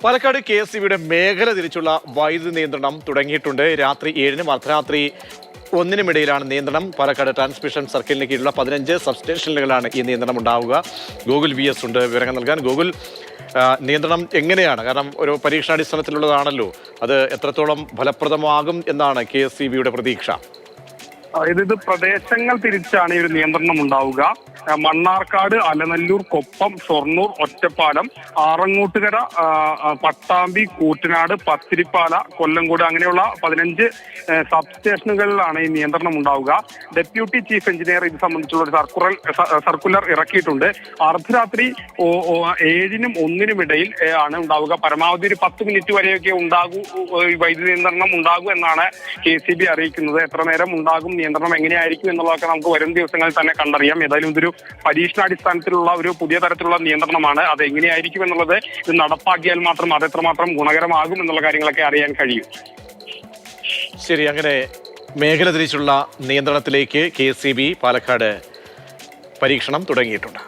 പാലക്കാട് KSEBയുടെ മേഖല തിരിച്ചുള്ള വൈദ്യുതി നിയന്ത്രണം തുടങ്ങിയിട്ടുണ്ട്. രാത്രി 7-നും അർദ്ധരാത്രി 1-നും ഇടയിലാണ് നിയന്ത്രണം. പാലക്കാട് ട്രാൻസ്മിഷൻ സർക്കിളിന് കീഴിലുള്ള 15 സബ്സ്റ്റേഷനുകളിലാണ് ഈ നിയന്ത്രണം ഉണ്ടാവുക. ഗൂഗിൾ VS ഉണ്ട് വിവരങ്ങൾ നൽകാൻ. ഗൂഗിൾ, നിയന്ത്രണം എങ്ങനെയാണ്? കാരണം ഒരു പരീക്ഷണാടിസ്ഥാനത്തിലുള്ളതാണല്ലോ, അത് എത്രത്തോളം ഫലപ്രദമാകും എന്നാണ് KSEBയുടെ പ്രതീക്ഷ? ഇത് പ്രദേശങ്ങൾ തിരിച്ചാണ് ഈ ഒരു നിയന്ത്രണം ഉണ്ടാവുക. മണ്ണാർക്കാട്, അലനല്ലൂർ, കൊപ്പം, ഷൊർണൂർ, ഒറ്റപ്പാലം, ആറങ്ങോട്ടുകര, പട്ടാമ്പി, കൂറ്റനാട്, പത്തിരിപ്പാല, കൊല്ലംകോട് അങ്ങനെയുള്ള 15 സബ് സ്റ്റേഷനുകളിലാണ് ഈ നിയന്ത്രണം ഉണ്ടാവുക. ഡെപ്യൂട്ടി ചീഫ് എഞ്ചിനീയർ ഇത് സംബന്ധിച്ചുള്ള ഒരു സർക്കുലർ ഇറക്കിയിട്ടുണ്ട്. അർദ്ധരാത്രി 7-നും 1-നും ഇടയിൽ ആണ് ഉണ്ടാവുക. പരമാവധി ഒരു 10 മിനിറ്റ് വരെയൊക്കെ വൈദ്യുതി നിയന്ത്രണം ഉണ്ടാകും എന്നാണ് KSEB അറിയിക്കുന്നത്. എത്ര നേരം ഉണ്ടാകും, നിയന്ത്രണം എങ്ങനെയായിരിക്കും എന്നുള്ളതൊക്കെ നമുക്ക് വരും ദിവസങ്ങളിൽ തന്നെ കണ്ടറിയാം. ഏതായാലും ഇതൊരു പരീക്ഷണാടിസ്ഥാനത്തിലുള്ള ഒരു പുതിയ തരത്തിലുള്ള നിയന്ത്രണമാണ്. അത് എങ്ങനെയായിരിക്കും എന്നുള്ളത് ഇത് നടപ്പാക്കിയാൽ മാത്രം അത് എത്രമാത്രം ഗുണകരമാകും എന്നുള്ള കാര്യങ്ങളൊക്കെ അറിയാൻ കഴിയും. ശരി, അങ്ങനെ മേഖല തിരിച്ചുള്ള നിയന്ത്രണത്തിലേക്ക് KSEB പാലക്കാട് പരീക്ഷണം തുടങ്ങിയിട്ടുണ്ട്.